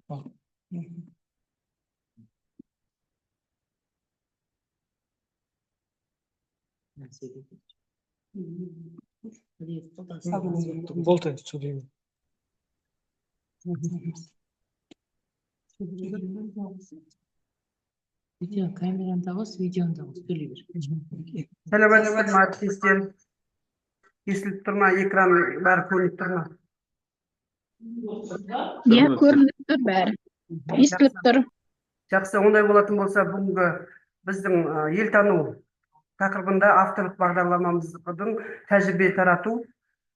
Болтай, söyleyeyim. Video kameranda olsun, videonda olsun. Söyle bir. Саламатсыздар ма әріптестер? Естіліп тұр ма? Экран бәрі көрініп тұр ма? Иә, көрініп тұр бәрі. Естіліп тұр. Жақсы, ондай болатын болса, бүгінгі біздің елтану тақырыбында авторлық бағдарламамыздың тәжірибе тарату.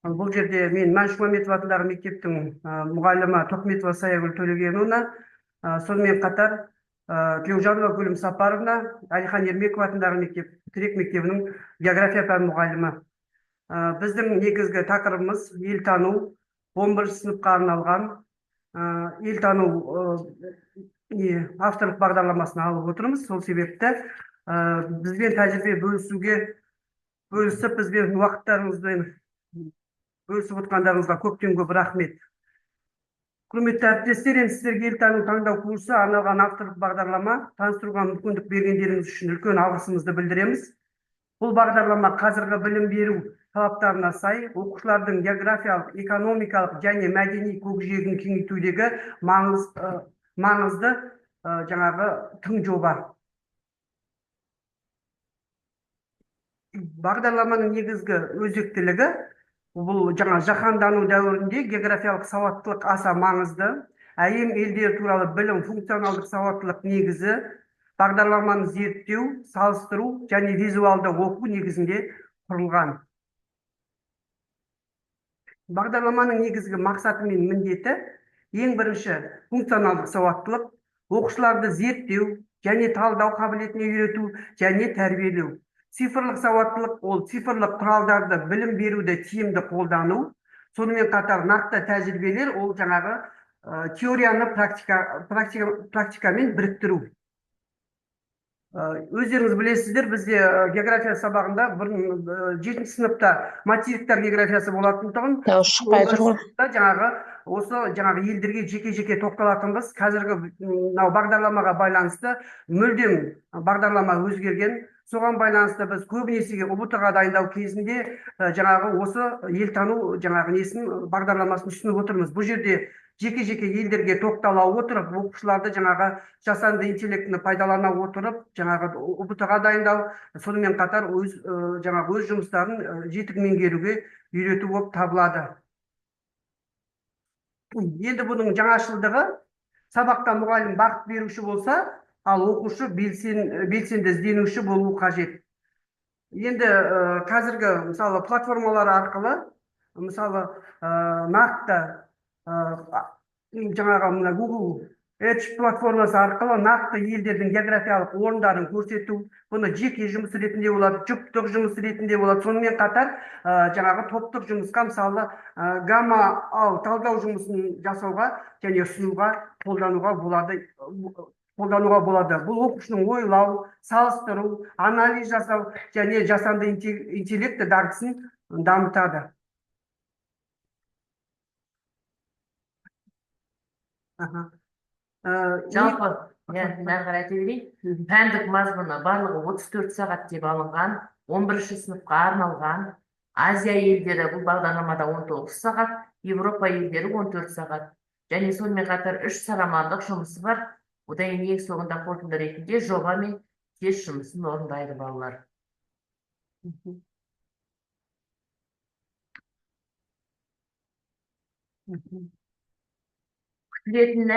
Бұл жерде мен Мәншүк Мәметов атындағы мектептің мұғалімі Тоқметова Саягүл Төлегеновна, сонымен қатар Тілеужанова Гүлім Сапаровна, Әлихан Ермеков атындағы мектеп, Терек мектебінің география пәні мұғалімі. Біздің негізгі тақырыбымыз елтану, 11 сыныпқа арналған елтану авторлық бағдарламасын алып отырмыз. Сол себепті бізбен тәжірибе бөлісіп, бізбен уақыттарыңызбен бөлісіп отқандарыңызға көптен көп рахмет. Құрметті әріптестер, енді сіздерге елтану таңдау курсы арналған авторлық бағдарлама таныстыруға мүмкіндік бергендеріңіз үшін үлкен алғысымызды білдіреміз. Бұл бағдарлама қазіргі білім беру талаптарына сай, оқушылардың географиялық, экономикалық және мәдени көкжиегін кеңейтудегі маңызды жаңағы тың жоба. Бағдарламаның негізгі өзектілігі бұл жаңа жаһандану дәуірінде географиялық сауаттылық аса маңызды. Әлем елдері туралы білім функционалдық сауаттылық негізі, бағдарламаны зерттеу, салыстыру және визуалды оқу негізінде құрылған. Бағдарламаның негізгі мақсаты мен міндеті ең бірінші функционалдық сауаттылық, оқушыларды зерттеу және талдау қабілетіне үйрету және тәрбиелеу. Цифрлық сауаттылық ол цифрлық құралдарды білім беруді тиімді қолдану. Сонымен қатар нақты тәжірибелер ол жаңағы теорияны практикамен біріктіру. Өздеріңіз білесіздер, бізде география сабағында 7 сыныпта материктер географиясы болатындығын, жаңағы елдерге жеке-жеке тоқталатынбыз. Қазіргі бағдарламаға байланысты мүлдем бағдарлама өзгерген. Соған байланысты біз көбінесе ұбт-ға дайындау кезінде жаңағы осы елтану жаңағы бағдарламасын ұсынып отырмыз. Бұл жерде жеке-жеке елдерге тоқтала отырып, оқушыларды жаңағы жасанды интеллектіні пайдалана отырып, жаңағы ұбт-ға дайындау, сонымен қатар өз жұмыстарын жетік меңгеруге үйрету болып табылады. Енді бұның жаңашылдығы, сабақта мұғалім бағыт беруші болса, ал оқушы белсенді ізденуші болу қажет. Енді қазіргі мысалы платформалар арқылы, мысалы нақты жаңағы Google Edge платформасы арқылы нақты елдердің географиялық орындарын көрсету, бұны жеке жұмыс ретінде болады, жұптық жұмыс ретінде болады. Сонымен қатар жаңағы топтық жұмысқа, мысалы гамма талдау жұмысын жасауға және ұсынуға қолдануға болады. Бұл оқушының ойлау, салыстыру, анализ жасау және жасанды интеллекті дағдысын дамытады. Жалпы, мен қарайта берейін, пәндік мазмұны барлығы 34 сағат деп алынған, 11 сыныпқа арналған, Азия елдері бұл бағдарламада 19 сағат, Европа елдері 14 сағат. Және сонымен қатар 3 сарамандық жұмысы бар. Одан ең соңында қорытынды ретінде жоба мен тест жұмысын орындайды балалар. Күтілетін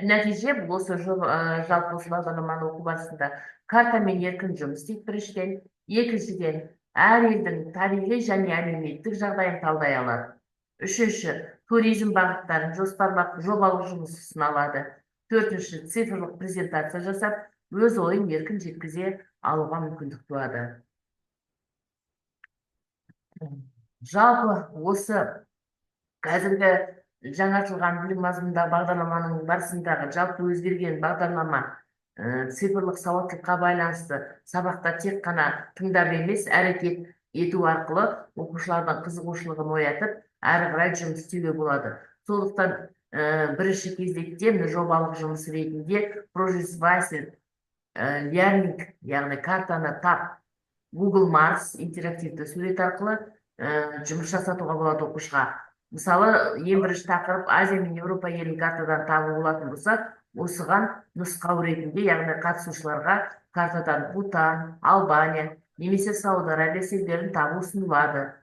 нәтиже бұл осы жалпы осы бағдарламаны оқу барысында картамен еркін жұмыс істейді біріншіден, екіншіден әр елдің тарихи және әлеуметтік жағдайын талдай алады. Үшінші, туризм бағыттарын жоспарлап жобалық жұмыс ұсына. Төртінші, цифрлық презентация жасап, өз ойын еркін жеткізе алуға мүмкіндік туады. Жалпы осы қазіргі жаңартылған білім мазмұнында бағдарламаның барысындағы жалпы өзгерген бағдарлама цифрлық сауаттылыққа байланысты сабақта тек қана тыңдап емес, әрекет ету арқылы оқушылардың қызығушылығын оятып, әрі қарай жұмыс істеуге болады. Сондықтан бірінші кезекте мына жобалық жұмыс ретінде Project Learning, яғни картаны тап Google Mars интерактивті сурет арқылы жұмыс жасатуға болады оқушыға. Мысалы, ең бірінші тақырып Азия мен Еуропа елін картадан табу болатын болса, осыған нұсқау ретінде, яғни қатысушыларға картадан Бутан, Албания, немесе Сауд Арабиясы елдерін табу ұсынылады.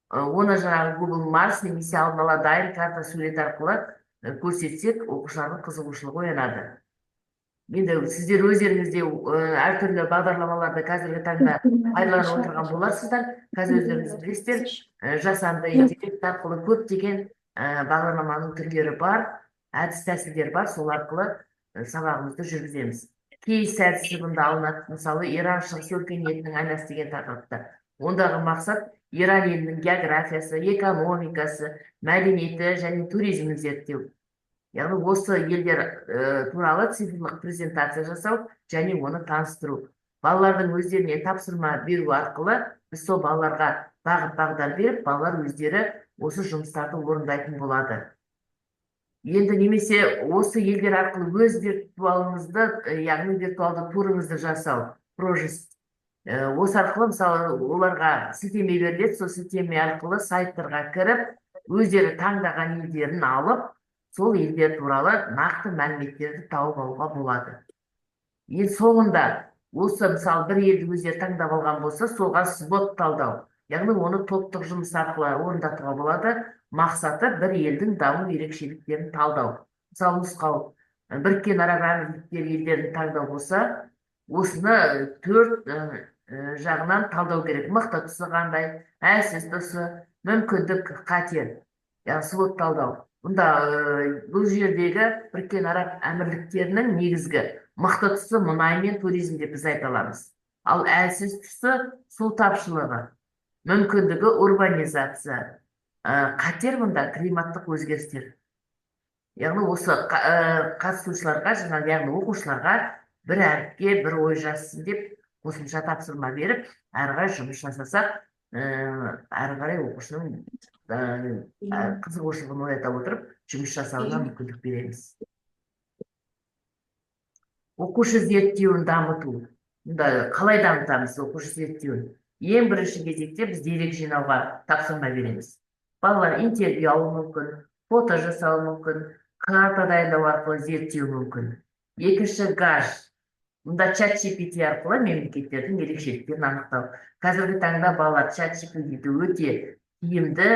Оны жаңағы Google Mars немесе алдын ала дайын карта сурет арқылы көрсетсек, оқушылардың қызығушылығы оянады. Енді сіздер өздеріңізде әртүрлі бағдарламаларды қазіргі таңда пайдаланып отырған боларсыздар. Қазір өздеріңіз білесіздер, жасанды интеллект арқылы көптеген бағдарламаның түрлері бар, әдіс тәсілдер бар, сол арқылы сабағымызды жүргіземіз. Кейс әдісі бұнда алынады, мысалы Иран шығыс өркениетінің айнасы деген тақырыпта. Ондағы мақсат Иран елінің географиясы, экономикасы, мәдениеті және туризмін зерттеу. Яғни осы елдер туралы цифрлық презентация жасау және оны таныстыру. Балалардың өздеріне тапсырма беру арқылы біз сол балаларға бағыт-бағдар беріп, балалар өздері осы жұмыстарды орындайтын болады. Енді немесе осы елдер арқылы өз виртуалыңызды, яғни виртуалды турыңызды жасау, Project. Осы арқылы, мысалы, оларға сілтеме беріледі, сол сілтеме арқылы сайттарға кіріп, өздері таңдаған елдерін алып, сол елдер туралы нақты мәліметтерді тауып алуға болады. Ең соңында, осы мысалы бір елді өздері таңдап алған болса, соға свод талдау, яғни оны топтық жұмыс арқылы орындатуға болады. Мақсаты бір елдің даму ерекшеліктерін талдау. Мысалы, нұсқау Біріккен Араб Әмірліктері елдерін таңдау болса, осыны төрт жағынан талдау керек. Мықты тұсы қандай, әлсіз тұсы, мүмкіндік, қатер, яғни свод талдау. Бұнда бұл жердегі Біріккен Араб Әмірліктерінің негізгі мықты тұсы мұнай мен туризм деп біз айта аламыз. Ал әлсіз тұсы су тапшылығы, мүмкіндігі урбанизация, қатер бұнда климаттық өзгерістер. Яғни осы қатысушыларға, яғни оқушыларға бір әріпке бір ой жазсын деп қосымша тапсырма беріп, әрі қарай жұмыс жасасақ, әрі қарай оқушының қызығушылығын оята отырып, жұмыс жасауына мүмкіндік береміз. Оқушы зерттеуін дамыту. Қалай дамытамыз оқушы зерттеуін? Ең бірінші кезекте біз дерек жинауға тапсырма береміз. Балалар интервью алуы мүмкін, фото жасауы мүмкін, карта дайындау арқылы зерттеуі мүмкін. Екінші гаш. Мұнда чат-GPT арқылы мемлекеттердің ерекшеліктерін анықтау. Қазіргі таңда балалар чат-GPT-ді өте тиімді,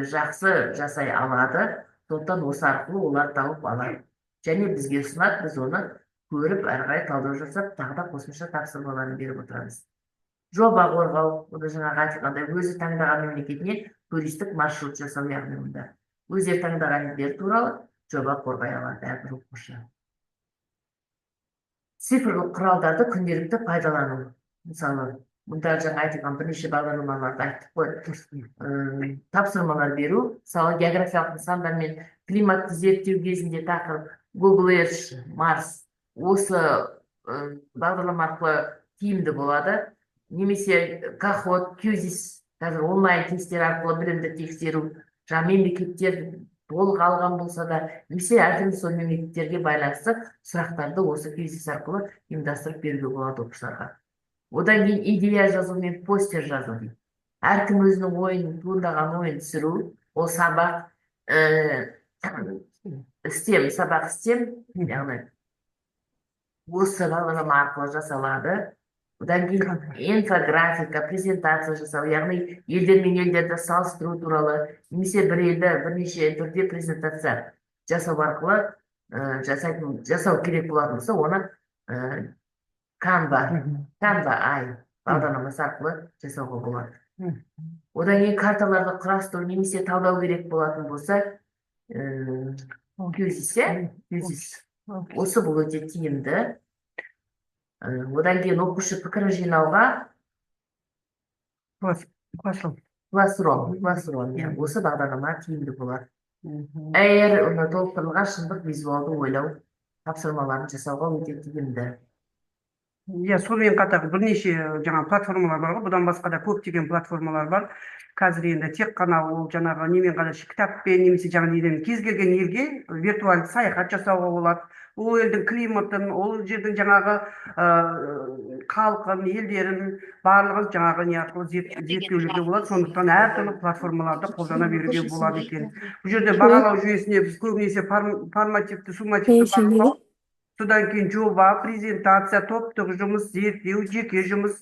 жақсы жасай алады. Сондықтан осы арқылы олар тауып алады. Және бізге ұсынады, біз оны көріп, әрі қарай талдау жасап, тағы да қосымша тапсырмаларын беріп отырамыз. Жоба қорғау, бұны жаңағы айтылғандай, өзі таңдаған мемлекетіне туристік маршрут жасау, яғни мұнда өздері таңдаған елдер туралы жоба қорғай алады әрбір оқушы. Цифрлық құралдарды күнделікті пайдалану. Мысалы, мұнда жаңа айтылған бірнеше бағдарламаларды айттық қой. Тапсырмалар беру, мысалы, географиялық нысандар мен климатты зерттеу кезінде тақырып Google Earth, Mars, осы бағдарлама арқылы тиімді болады. Немесе Кахот, QZIS, қазір онлайн тесттер арқылы білімді тексеру, жаңа мемлекеттер толық алған болса да, немесе әртүрлі сол мемлекеттерге байланысты сұрақтарды осы QZIS арқылы ұйымдастырып беруге болады оқушыларға. Одан кейін идея жазу мен постер жазу дейді. Әркім өзінің ойын, туындаған ойын түсіру, ол сабақ істем, яғни осы бағдарлама арқылы жасалады. Одан кейін инфографика, презентация жасау, яғни елдер мен елдерді салыстыру туралы, немесе бір елді бірнеше түрде презентация жасау арқылы жасау керек болатын болса, оны Canva бағдарламасы арқылы жасауға болады. Одан кейін карталарды құрастыру немесе талдау керек болатын болса, QZIS, осы бұл өте тиімді. Одан кейін оқушы пікірін жинауға Classroom, осы бағдарлама тиімді болады. Әйер оны толықтырылған шындық визуалды ойлау тапсырмаларын жасауға өте тиімді. Иә, сонымен қатар бірнеше жаңа платформалар бар ғой. Бұдан басқа да көптеген платформалар бар. Қазір енді тек қана ол жаңағы немен ғана кітаппен немесе жаңа неден кез келген елге виртуалды саяхат жасауға болады. Ол елдің климатын, ол жердің жаңағы халқын, елдерін барлығын жаңағы не арқылы зерттеулерге болады. Сондықтан әртүрлі платформаларды қолдана беруге болады екен. Бұл жерде бағалау жүйесіне біз көбінесе формативті, суммативті бағалау, содан кейін жоба, презентация, топтық жұмыс, зерттеу, жеке жұмыс,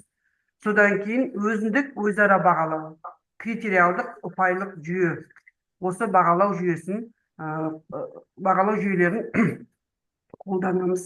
содан кейін өзіндік өзара бағалау, критериалдық ұпайлық жүйе. Осы бағалау жүйесін, бағалау жүйелерін қолданамыз.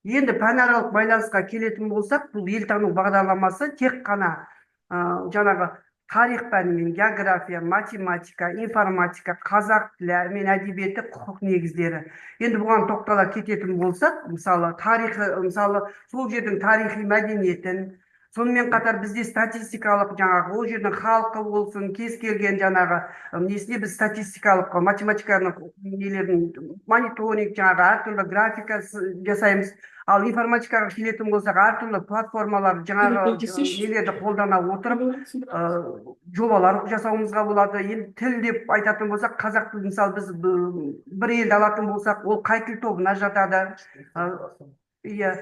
Енді пәнаралық байланысқа келетін болсақ, бұл елтану бағдарламасы тек қана жаңағы тарих пәні, география, математика, информатика, қазақ тілі мен әдебиеті, құқық негіздері. Енді бұған тоқтала кететін болсақ, мысалы тарихы, мысалы сол жердің тарихи мәдениетін, сонымен қатар бізде статистикалық жаңағы ол жердің халқы болсын, кез келген жаңағы несіне біз статистикалық математиканың нелерін мониторинг, жаңағы әртүрлі графика жасаймыз. Ал информатикаға келетін болсақ, әртүрлі платформалар жаңағы нелерді қолдана отырып жобалар жасауымызға болады. Енді тіл деп айтатын болсақ, қазақ тілі, мысалы біз бір елді алатын болсақ, ол қай тіл тобына жатады? Иә,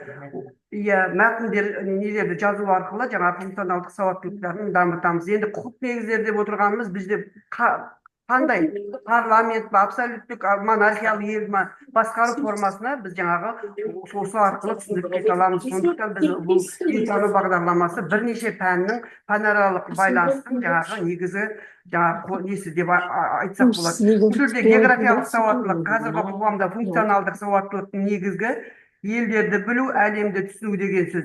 мәтіндер нелерді жазу арқылы жаңағы функционалдық сауаттылықтарын дамытамыз. Енді құқық негіздері деп отырғанымыз бізде қандай парламент па, абсолюттік монархиялық ел ма, басқару формасына біз жаңағы осы арқылы түсіндіріп кете аламыз. Сондықтан біз бұл елтану бағдарламасы бірнеше пәннің пәнаралық байланыстың жаңағы негізі жаңағы несі деп айтсақ болады. Бұл жерде географиялық сауаттылық қазіргі қоғамда функционалдық сауаттылықтың негізгі елдерді білу, әлемді түсіну деген сөз.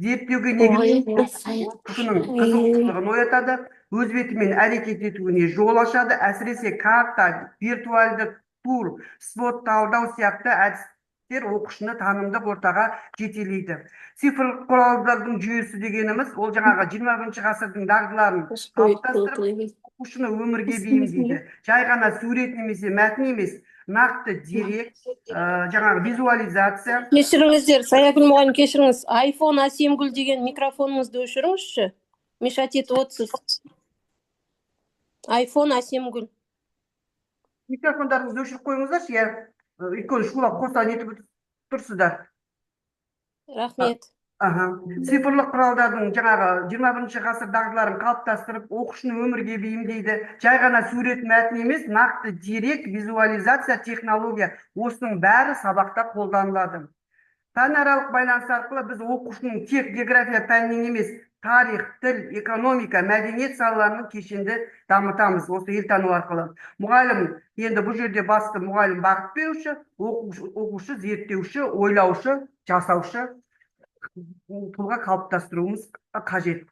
Зерттеуге негізделген оқушының қызығушылығын оятады, өз бетімен әрекет етуіне жол ашады. Әсіресе карта, виртуалды тур, спот талдау сияқты әдістер оқушыны танымдық ортаға жетелейді. Цифрлық құралдардың жүйесі дегеніміз, ол жаңағы 21 ғасырдың дағдыларын қалыптастырып, оқушыны өмірге бейімдейді. Жай ғана сурет немесе мәтін емес, нақты дерек, жаңағы визуализация. Кешіріңіздер, Саякүл мұғалім, кешіріңіз. iPhone Асемгүл деген микрофоныңызды өшіріңізші. Мешать етіп отырсыз. iPhone Асемгүл. Микрофондарыңызды өшіріп қойыңыздаршы, иә. Өйткені шулап қоса нетіп тұрсыздар. Рахмет. Цифрлық құралдардың жаңағы 21 ғасыр дағдыларын қалыптастырып, оқушыны өмірге бейімдейді. Жай ғана сурет мәтін емес, нақты дерек, визуализация, технология, осының бәрі сабақта қолданылады. Пәнаралық байланыс арқылы біз оқушының тек география пәнінен емес, тарих, тіл, экономика, мәдениет салаларының кешенді дамытамыз осы елтану арқылы. Мұғалім, енді бұл жерде басты мұғалім бағыт беруші, оқушы, зерттеуші, ойлаушы, жасаушы тұлға қалыптастыруымыз қажет.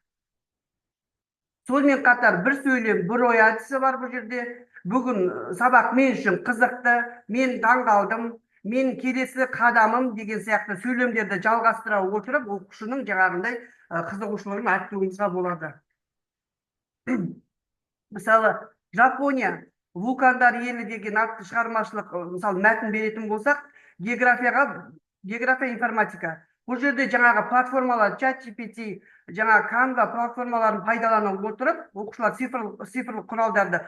Сонымен қатар бір сөйлем, бір ой әдісі бар бұл жерде. Бүгін сабақ мен үшін қызықты, мен таңғалдым, мен келесі қадамым деген сияқты сөйлемдерді жалғастыра отырып, оқушының жаңағындай қызығушылығын арттыруымызға болады. Мысалы, Жапония вулкандар елі деген атты шығармашылық, мысалы, мәтін беретін болсақ, география информатика. Бұл жерде жаңағы платформалар, ChatGPT, жаңағы Canva платформаларын пайдаланып отырып, оқушылар цифрлық құралдарды,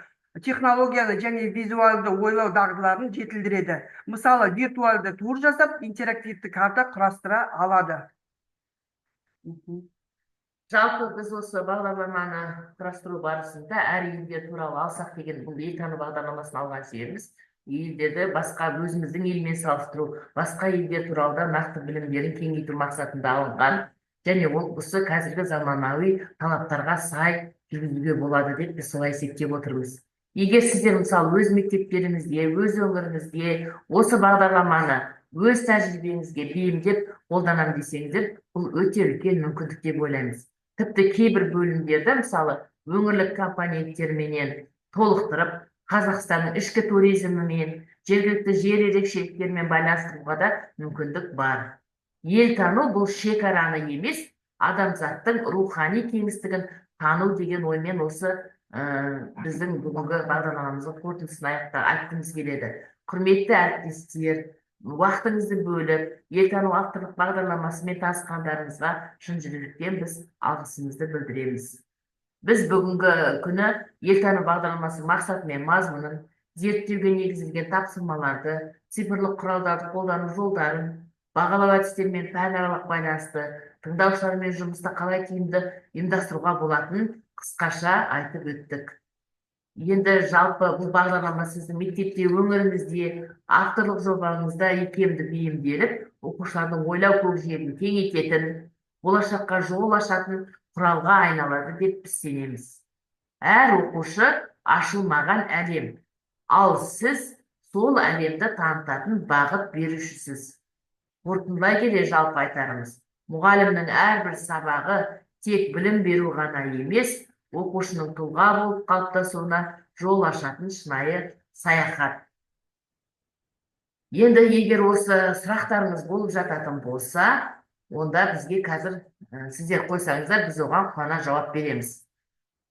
технологияны және визуалды ойлау дағдыларын жетілдіреді. Мысалы, виртуалды тур жасап, интерактивті карта құрастыра алады. Жалпы біз осы бағдарламаны құрастыру барысында әр елдер туралы алсақ деген бұл елтану бағдарламасын алған себебіміз елдерді басқа өзіміздің елмен салыстыру, басқа елдер туралы да нақты білімдерін кеңейту мақсатында алынған, және ол осы қазіргі заманауи талаптарға сай жүргізуге болады деп біз солай есептеп отырмыз. Егер сіздер мысалы өз мектептеріңізде, өз өңіріңізде осы бағдарламаны өз тәжірибеңізге бейімдеп қолданамын десеңіздер, бұл өте үлкен мүмкіндік деп ойлаймыз. Тіпті кейбір бөлімдерді мысалы өңірлік компоненттерменен толықтырып, Қазақстанның ішкі туризмімен, жергілікті жер ерекшеліктерімен байланыстыруға да мүмкіндік бар. Елтану бұл шекараны емес, адамзаттың рухани кеңістігін тану деген оймен осы біздің бүгінгі бағдарламамыздың қорытындысын айтқымыз келеді. Құрметті әріптестер, уақытыңызды бөліп, елтану авторлық бағдарламасымен танысқандарыңызға шын жүректен біз алғысымызды білдіреміз. Біз бүгінгі күні елтану бағдарламасы мақсаты мен мазмұнын, зерттеуге негізделген тапсырмаларды, цифрлық құралдарды қолдану жолдарын, бағалау әдістерімен пәнаралық байланысты, тыңдаушылармен жұмысты қалай тиімді ұйымдастыруға болатынын қысқаша айтып өттік. Енді жалпы бұл бағдарлама сіздің мектепте, өңіріңізде, авторлық жобаңызда икемді бейімделіп, оқушылардың ойлау көкжиегін кеңейтетін, болашаққа жол ашатын құралға айналады деп біз сенеміз. Әр оқушы ашылмаған әлем, ал сіз сол әлемді танытатын бағыт берушісіз. Қорытындылай келе жалпы айтарымыз, мұғалімнің әрбір сабағы тек білім беру ғана емес, оқушының тұлға болып қалыптасуына жол ашатын шынайы саяхат. Енді егер осы сұрақтарыңыз болып жататын болса, онда бізге қазір сіздер қойсаңыздар, біз оған қуана жауап береміз.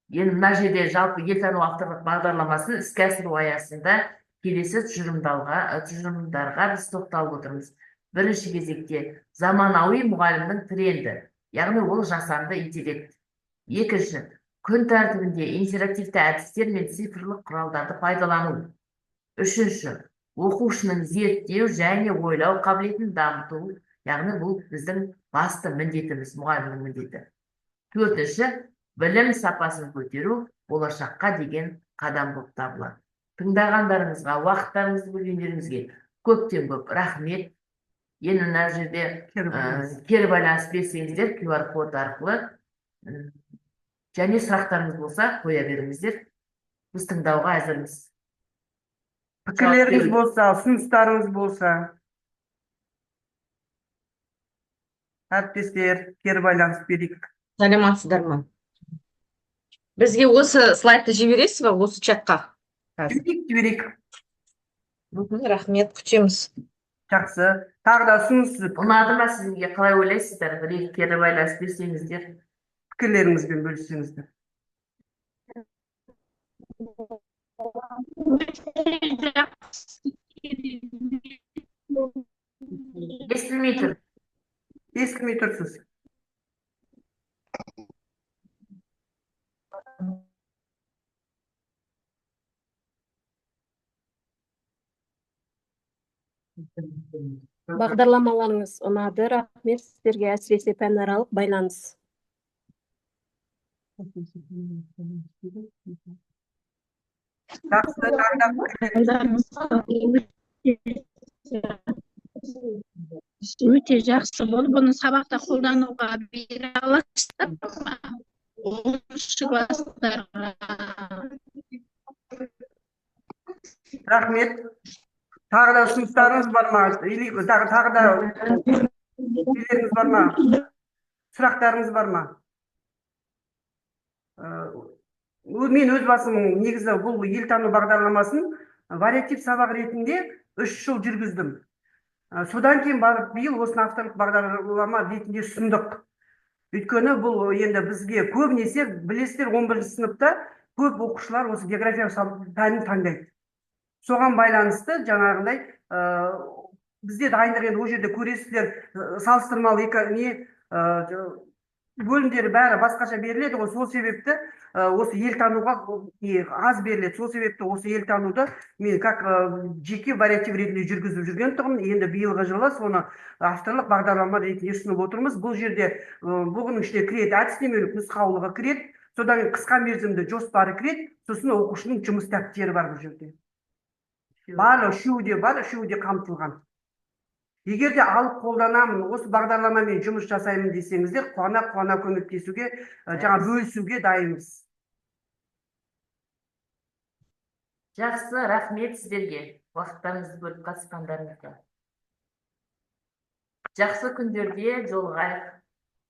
Енді мына жерде жалпы елтану авторлық бағдарламасын іске асыру аясында келесі тұжырымдарға біз тоқталып отырмыз. Бірінші кезекте заманауи мұғалімнің тренді, яғни ол жасанды интеллект. Екінші, күн тәртібінде интерактивті әдістер мен цифрлық құралдарды пайдалану. Үшінші, оқушының зерттеу және ойлау қабілетін дамыту, яғни бұл біздің басты міндетіміз, мұғалімнің міндеті. Төртінші, білім сапасын көтеру болашаққа деген қадам болып табылады. Тыңдағандарыңызға, уақыттарыңызды бөлгендеріңізге көптен көп рахмет. Енді мына жерде кері байланыс берсеңіздер QR код арқылы, және сұрақтарыңыз болса қоя беріңіздер. Біз тыңдауға әзірміз. Пікірлеріңіз болса, ұсыныстарыңыз болса, әріптестер, кері байланыс берейік. Саламатсыздар ма? Бізге осы слайдты жібересіз бе, осы чатқа? Жіберейік. Рахмет, күтеміз. Жақсы. Тағы да ұсыныс, Ұнады ма сізге, қалай ойлайсыздар? Бір кері байланыс берсеңіздер. пікірлеріңізбен бөліссеңіздер. Естілмей тұр. Естілмей тұрсыз. Бағдарламаларыңыз ұнады, рахмет сіздерге, әсіресе пәнаралық байланыс. Жақсы, Өте жақсы болды. Бұны сабақта қолдануға бере аласыздар ма? 10-шы класстарға. рахмет. Тағы да ұсыныстарыңыз бар ма? Тағы да нелеріңіз бар ма? Сұрақтарыңыз бар ма? Мен өз басым негізі бұл елтану бағдарламасын вариатив сабақ ретінде 3 жыл жүргіздім. Содан кейін барып биыл осыны авторлық бағдарлама ретінде ұсындық. Өйткені бұл енді бізге көбінесе, білесіздер, 11-ші сыныпта көп оқушылар осы география пәнін таңдайды. Соған байланысты жаңағындай бізде дайындық, енді ол жерде көресіздер, салыстырмалы бөлімдері бәрі басқаша беріледі ғой. Сол себепті осы елтануға аз беріледі. Сол себепті осы елтануды мен как жеке вариатив ретінде жүргізіп жүрген тұғым. Енді биылғы жылы соны авторлық бағдарлама ретінде ұсынып отырмыз. Бұл жерде бұның ішіне кіреді, әдістемелік нұсқаулығы кіреді, содан қысқа мерзімді жоспары кіреді, сосын оқушының жұмыс дәптері бар бұл жерде. Барлығы үшеуі де қамтылған. Егер де алып қолданамын, осы бағдарламамен жұмыс жасаймын десеңіздер, қуана көмектесуге, жаңа бөлісуге дайынбыз. Жақсы, рахмет сіздерге, уақыттарыңызды бөліп қатысқандарыңызға. Жақсы күндерде жолығайық.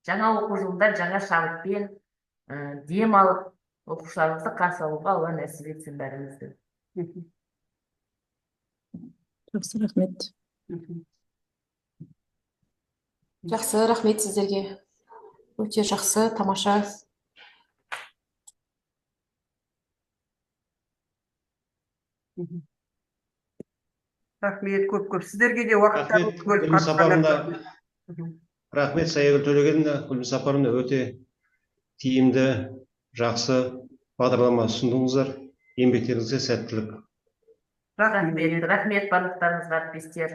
Жаңа оқу жылында жаңа шабытпен дем алып, оқушыларымызды қарсы алуға Алла нәсіп етсін бәрімізді. Жақсы, рахмет. Жақсы, рахмет сіздерге. Өте жақсы, тамаша. Рахмет, көп. Сіздерге де уақыттарыңызды бөліп Гүлміс апарымда Мгм. рахмет Саягүл Төлегенівна. Гүлміс апарымда өте тиімді, жақсы бағдарлама ұсындыңыздар. Еңбектеріңізге сәттілік. Рахмет. Рахмет барлықтарыңызға әріптестер.